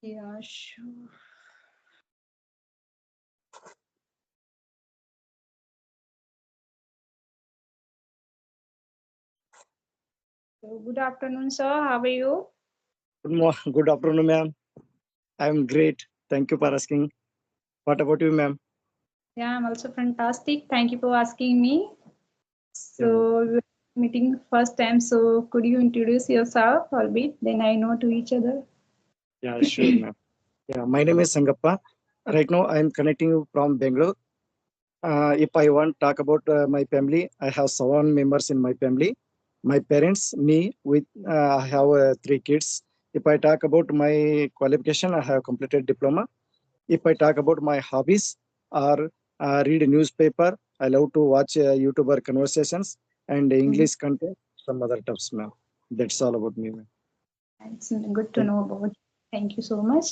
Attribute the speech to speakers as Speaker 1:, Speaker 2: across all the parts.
Speaker 1: Yeah, sure. So, good afternoon, sir. How are you?
Speaker 2: Good afternoon, ma'am. I'm great. Thank you for asking. What about you, ma'am?
Speaker 1: Yeah, I'm also fantastic. Thank you for asking me.
Speaker 2: Yeah, ma'am.
Speaker 1: So, we're meeting first time. So, could you introduce yourself a bit? Then I know to each other.
Speaker 2: Yeah, sure, ma'am. Yeah, my name is Sangappa. Right now, I'm connecting you from Bangalore. If I want to talk about my family, I have 7 members in my family. My parents, me, with I have 3 kids. If I talk about my qualification, I have completed diploma. If I talk about my hobbies or read a newspaper, I love to watch YouTuber conversations and
Speaker 1: Mhm.
Speaker 2: English content, some other stuffs, ma'am. That's all about me, ma'am.
Speaker 1: It's good to
Speaker 2: Thank
Speaker 1: know about. Thank you so much.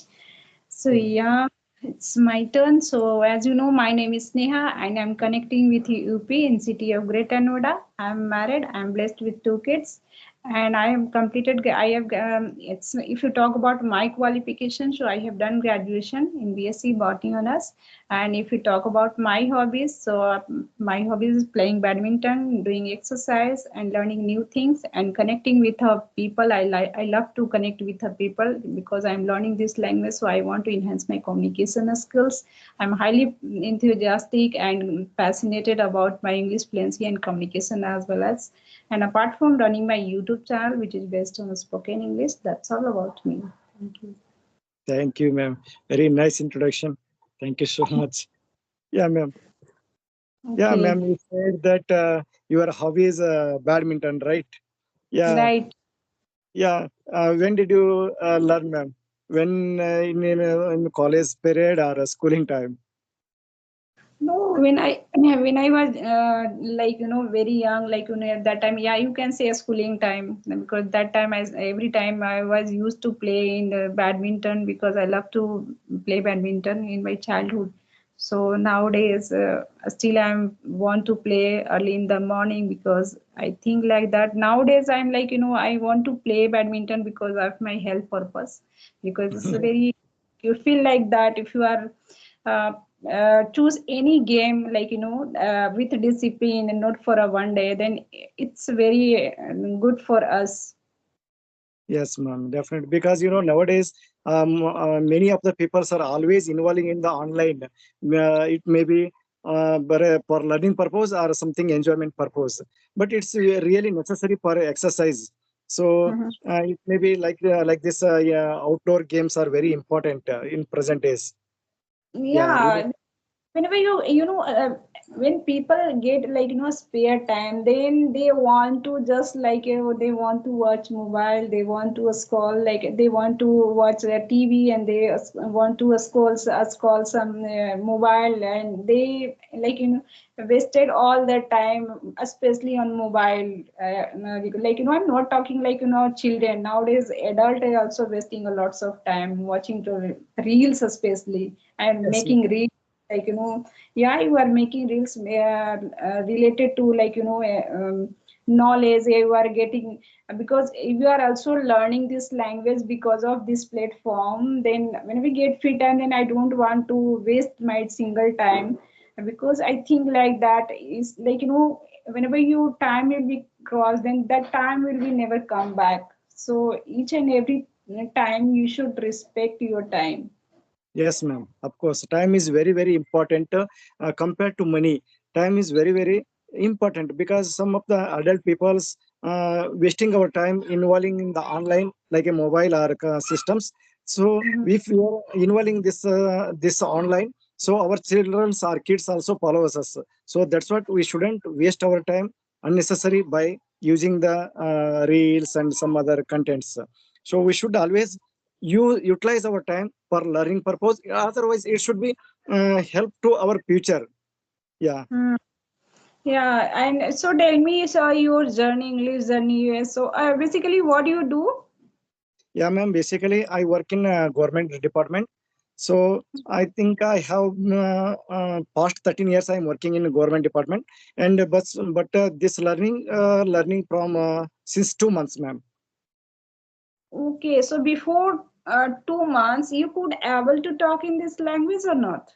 Speaker 1: So
Speaker 2: you.
Speaker 1: yeah, it's my turn. So as you know, my name is Sneha and I'm connecting with UP in city of Greater Noida. I'm married. I'm blessed with 2 kids, and I have completed. I have it's if you talk about my qualification, so I have done graduation in BSc Botany Honors. And if you talk about my hobbies, so my hobbies is playing badminton, doing exercise, and learning new things and connecting with people. I love to connect with people because I'm learning this language, so I want to enhance my communication skills. I'm highly enthusiastic and fascinated about my English fluency and communication as well as. And apart from running my YouTube channel, which is based on spoken English, that's all about me. Thank you.
Speaker 2: Thank you, ma'am. Very nice introduction. Thank you so much. Yeah, ma'am. Yeah,
Speaker 1: Okay,
Speaker 2: ma'am. You said that your hobby is badminton, right? Yeah,
Speaker 1: right.
Speaker 2: yeah. When did you learn, ma'am? When in college period or schooling time?
Speaker 1: No, when I was like very young, like at that time, yeah, you can say schooling time because that time every time I was used to play in the badminton because I love to play badminton in my childhood. So nowadays, still I'm want to play early in the morning because I think like that. Nowadays, I'm like I want to play badminton because of my health purpose because it's a very you feel like that if you are uh, choose any game like with discipline and not for a one day, then it's very good for us.
Speaker 2: Yes, ma'am, definitely. Because nowadays, many of the people are always involving in the online. It may be for learning purpose or something enjoyment purpose, but it's really necessary for exercise. So
Speaker 1: Mhm.
Speaker 2: it may be like this. Yeah, outdoor games are very important in present days. Yeah, really.
Speaker 1: Yeah, whenever when people get like spare time, then they want to just like they want to watch mobile, they want to scroll, like they want to watch their TV, and they want to scroll some mobile, and they like wasted all their time especially on mobile. Like I'm not talking like children nowadays, adult are also wasting a lots of time watching the reels especially and
Speaker 2: Yes,
Speaker 1: making reels, like yeah, you are making reels related to like knowledge you are getting, because if you are also learning this language because of this platform, then when we get free time, then I don't want to waste my single time, because I think like that is like whenever you time will be crossed, then that time will be never come back. So each and every time you should respect your time.
Speaker 2: yes, ma'am. Of course, time is very, very important compared to money. Time is very, very important because some of the adult people's wasting our time involving in the online, like a mobile or systems. So
Speaker 1: Mhm.
Speaker 2: if we are involving this online, so our childrens our kids also follows us. So that's what we shouldn't waste our time unnecessary by using the reels and some other contents. So we should always utilize our time for learning purpose, otherwise it should be help to our future. Yeah.
Speaker 1: Hmm. Yeah, and so tell me, so your journey, English journey, US. So basically, what do you do?
Speaker 2: Yeah, ma'am, basically I work in a government department. So I think I have past 13 years I'm working in a government department. And but this learning from since 2 months, ma'am.
Speaker 1: Okay, so before 2 months, you could able to talk in this language or not?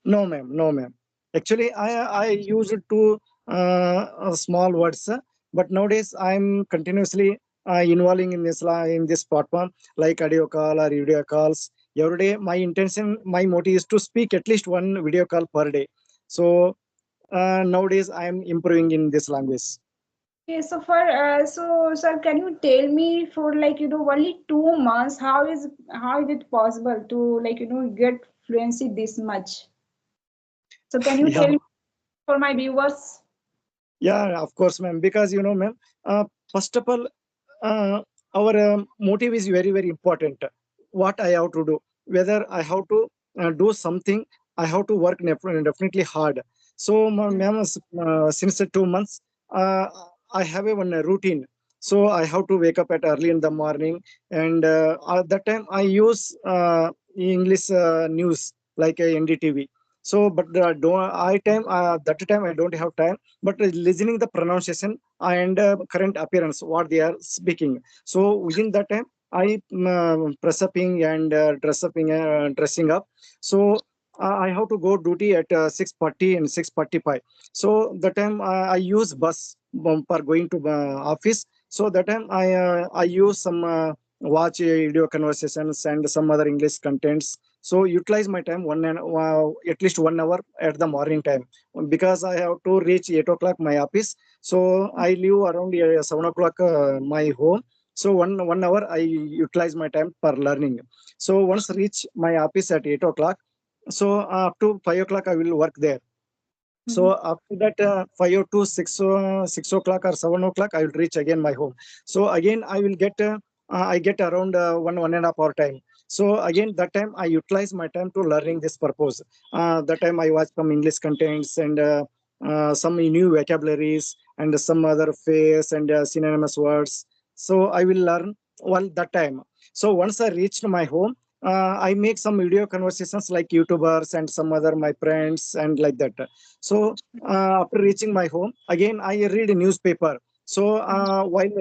Speaker 2: No, ma'am. No, ma'am. Actually, I use it to small words, but nowadays I'm continuously involving in in this platform like audio call or video calls every day. My intention, my motive is to speak at least one video call per day. So nowadays I'm improving in this language.
Speaker 1: Okay, so so sir, can you tell me for like only 2 months, how is it possible to like get fluency this much? So can you
Speaker 2: Yeah,
Speaker 1: tell me for my viewers?
Speaker 2: yeah, of course, ma'am. Because ma'am, first of all, uh, our motive is very very important. What I have to do, whether I have to do something, I have to work definitely hard. So ma'am, since the 2 months, I have a one routine. So I have to wake up at early in the morning, and at that time I use English news like NDTV. So but don't I time that time I don't have time, but listening the pronunciation and current appearance what they are speaking. So within that time I press upping and dressing up. So I have to go duty at 6:40 and 6:45. So that time I use bus for going to office. So that time I use some watch video conversations and some other English contents. So utilize my time at least 1 hour at the morning time, because I have to reach 8 o'clock my office. So I leave around 7 o'clock my home. So one hour I utilize my time for learning. So once reach my office at 8 o'clock, so up to 5 o'clock I will work there. So
Speaker 1: Mhm.
Speaker 2: after that, 5 to 6 o'clock or 7 o'clock, I will reach again my home. So again, I get around 1.5 hour time. So again, that time I utilize my time to learning this purpose. That time I watch some English contents and some new vocabularies and some other phrase and synonymous words. So I will learn while that time. So once I reached my home, I make some video conversations like YouTubers and some other my friends and like that. So after reaching my home, again I read a newspaper. So while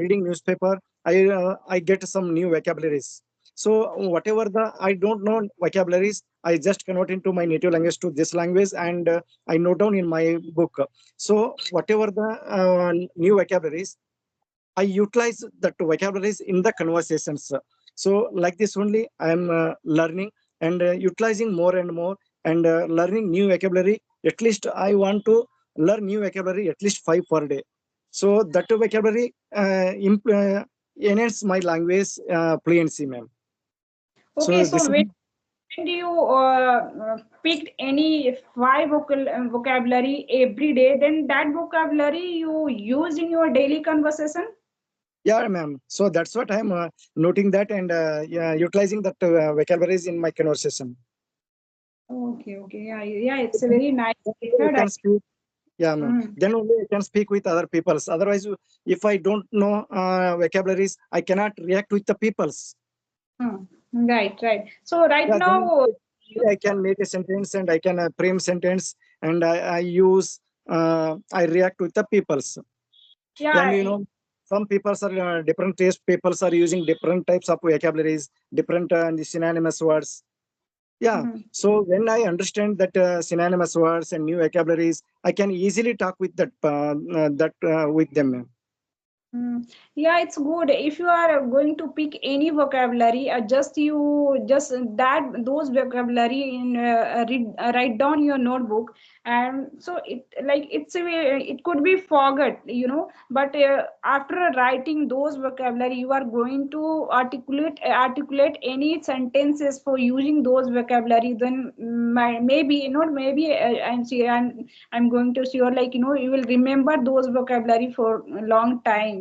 Speaker 2: reading newspaper, I get some new vocabularies. So whatever the I don't know vocabularies, I just convert into my native language to this language, and I note down in my book. So whatever the new vocabularies, I utilize that vocabularies in the conversations. So like this only I am learning and utilizing more and more and learning new vocabulary. At least I want to learn new vocabulary at least 5 per day. So that vocabulary enhance my language fluency, ma'am.
Speaker 1: Okay,
Speaker 2: So
Speaker 1: so
Speaker 2: this is,
Speaker 1: when do you picked any five vocabulary every day, then that vocabulary you use in your daily conversation?
Speaker 2: yeah, ma'am. So that's what I'm noting that and yeah, utilizing that vocabularies in my conversation.
Speaker 1: Okay, okay, yeah, yeah, it's a very nice
Speaker 2: You
Speaker 1: method.
Speaker 2: can speak. Yeah, ma'am.
Speaker 1: Mm,
Speaker 2: Then only I can speak with other peoples. Otherwise, if I don't know vocabularies, I cannot react with the peoples.
Speaker 1: mm. Right, right. So right
Speaker 2: Yeah, then
Speaker 1: now,
Speaker 2: I can make a sentence and I can frame sentence and I use I react with the peoples. And
Speaker 1: yeah,
Speaker 2: some peoples are different taste. Peoples are using different types of vocabularies, different synonymous words. Yeah.
Speaker 1: mhm.
Speaker 2: So when I understand that synonymous words and new vocabularies, I can easily talk with with them.
Speaker 1: Yeah, it's good. If you are going to pick any vocabulary, just that those vocabulary in write down your notebook, and so it could be forgot, But after writing those vocabulary, you are going to articulate any sentences for using those vocabulary. Then maybe not maybe I'm going to sure you will remember those vocabulary for a long time.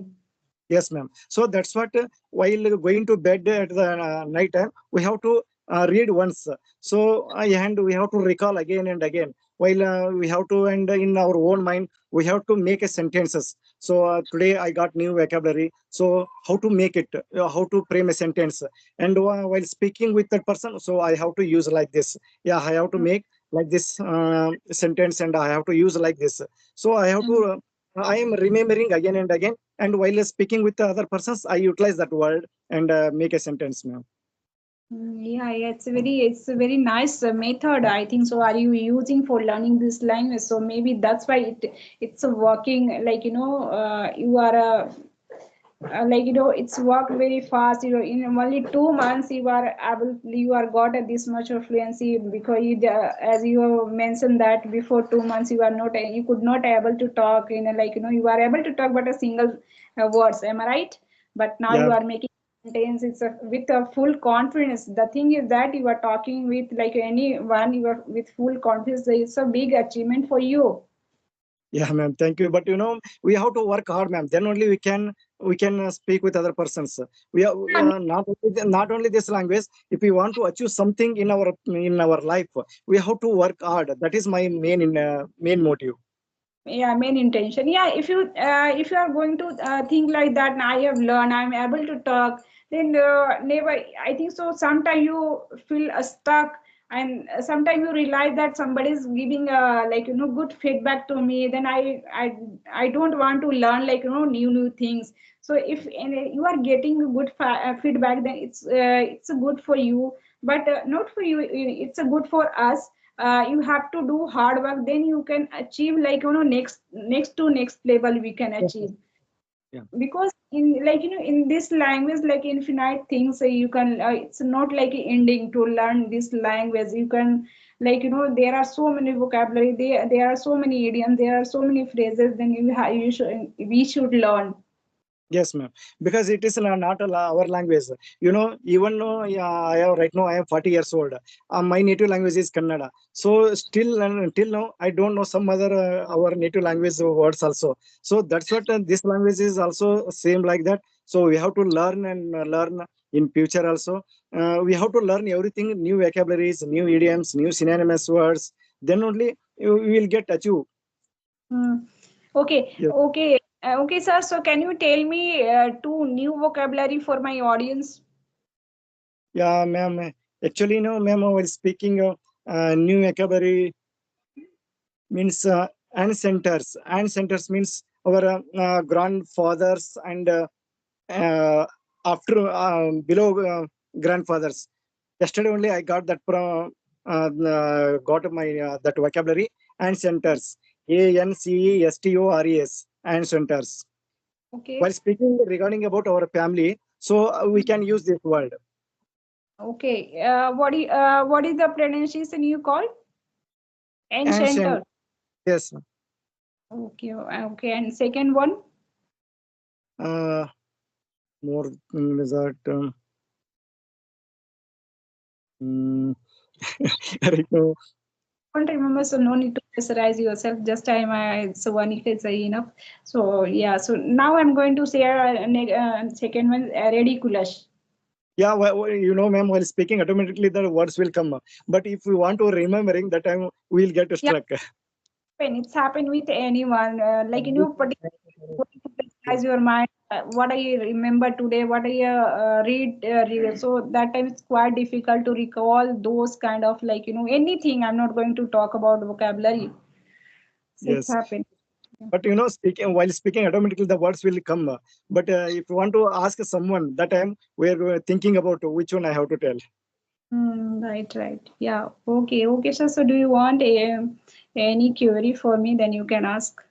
Speaker 2: Yes, ma'am. So that's what while going to bed at the night time, we have to read once. So and we have to recall again and again. While we have to, and in our own mind, we have to make a sentences. So today I got new vocabulary. So how to make it? How to frame a sentence? And while speaking with that person, so I have to use like this. Yeah, I have to make like this sentence, and I have to use like this. So I have to. I am remembering again and again, and while speaking with the other persons I utilize that word and make a sentence, ma'am.
Speaker 1: Yeah, it's a very nice method. I think so. Are you using for learning this language? So maybe that's why it's working. Like you are a like it's worked very fast. In only 2 months you are got this much of fluency because as you have mentioned that before 2 months you could not able to talk you are able to talk but a single words. Am I right? But now
Speaker 2: Yeah.
Speaker 1: you are making sentence. With a full confidence. The thing is that you are talking with like anyone. You are with full confidence. It's a big achievement for you.
Speaker 2: Yeah, ma'am. Thank you. But we have to work hard, ma'am. Then only we can speak with other persons. We are not only this language. If we want to achieve something in our life, we have to work hard. That is my main motive.
Speaker 1: Yeah, main intention. Yeah, if you are going to think like that, now I have learned, I'm able to talk, then never. I think so sometimes you feel stuck, and sometimes you realize that somebody is giving good feedback to me, then I don't want to learn new things. So if you are getting good feedback, then it's good for you, but not for you. It's a good for us. You have to do hard work, then you can achieve next level we can
Speaker 2: Yes,
Speaker 1: achieve.
Speaker 2: ma'am. Yeah.
Speaker 1: Because in this language like infinite things, you can it's not like ending to learn this language. You can there are so many vocabulary, there are so many idioms, there are so many phrases, then you should we should learn.
Speaker 2: Yes, ma'am. Because it is not our language. Even though yeah, right now I am 40 years old. My native language is Kannada. So still until now I don't know some other our native language words also. So that's what this language is also same like that. So we have to learn and learn in future also. We have to learn everything, new vocabularies, new idioms, new synonymous words. Then only we will get achieve.
Speaker 1: Hmm. Okay,
Speaker 2: Yes.
Speaker 1: okay, okay, sir. So can you tell me two new vocabulary for my audience?
Speaker 2: Yeah, ma'am. Actually, no, ma'am, while speaking new vocabulary means ancestors. Ancestors means our grandfathers and after below grandfathers. Yesterday only I got that from got my that vocabulary ancestors. ANCESTORES ancestors.
Speaker 1: Okay.
Speaker 2: While speaking regarding about our family, so we can use this word
Speaker 1: Okay. What is the pronunciation you call?
Speaker 2: ancient.
Speaker 1: Enchanter.
Speaker 2: Yes.
Speaker 1: Okay. Okay. And second one?
Speaker 2: Uh, more is that mm, right now.
Speaker 1: Don't remember, so no need to pressurize yourself. Just time so one is enough. So yeah. So now I'm going to share second one, ridiculous.
Speaker 2: Yeah, ma'am, while speaking, automatically the words will come. But if we want to remembering that time, we'll get
Speaker 1: Yeah,
Speaker 2: struck.
Speaker 1: it's happened with anyone.
Speaker 2: Yes,
Speaker 1: Pressurize your mind. What I remember today, what I read. So that time it's quite difficult to recall those kind of anything. I'm not going to talk about vocabulary. So it's
Speaker 2: yes.
Speaker 1: happened.
Speaker 2: But speaking while speaking, automatically the words will come. But if you want to ask someone, that time we're thinking about which one I have to tell.
Speaker 1: Right, right. Yeah. Okay, okay, sir. So do you want any query for me? Then you can ask.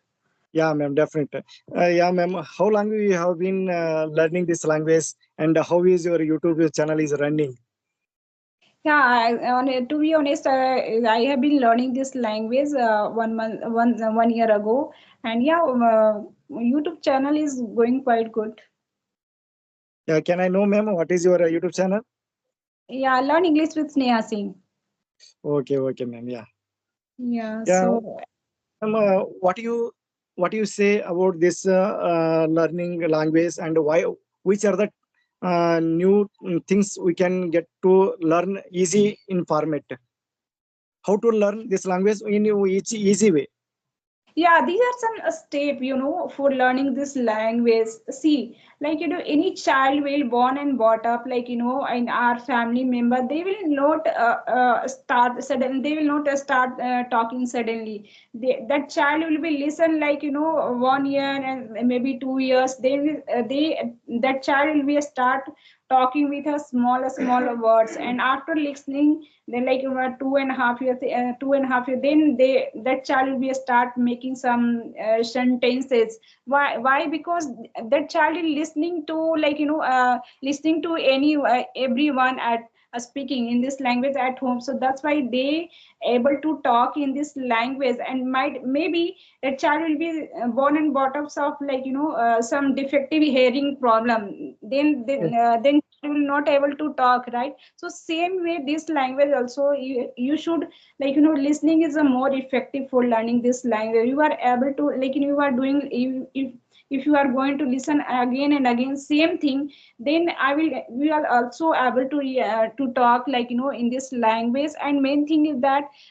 Speaker 2: Yeah, ma'am, definitely. Yeah, ma'am. How long you have been learning this language, and how is your YouTube channel is running?
Speaker 1: Yeah, to be honest, I have been learning this language 1 year ago, and yeah, YouTube channel is going quite good.
Speaker 2: Yeah, can I know, ma'am, what is your YouTube channel?
Speaker 1: Yeah, learn English with Sneha Singh.
Speaker 2: Okay, okay, ma'am. Yeah,
Speaker 1: Yeah,
Speaker 2: yeah.
Speaker 1: so
Speaker 2: What do you say about this learning language, and why? Which are the new things we can get to learn easy in format? How to learn this language in easy way?
Speaker 1: yeah, these are some step for learning this language. See, like any child will born and brought up like in our family member, they will not start suddenly, they will not start talking suddenly. That child will be listen like 1 year and maybe 2 years, they will that child will be start talking with a smaller words, and after listening, then like 2.5 years, 2.5 years, then that child will be start making some sentences. Why? Because that child is listening to like listening to everyone at speaking in this language at home, so that's why they able to talk in this language. And might maybe that child will be born and brought up of like some defective hearing problem, then you will not able to talk, right? So same way this language also, you should like listening is a more effective for learning this language. You are able to like you are doing, if you are going to listen again and again same thing, then we are also able to talk like in this language. And main thing is that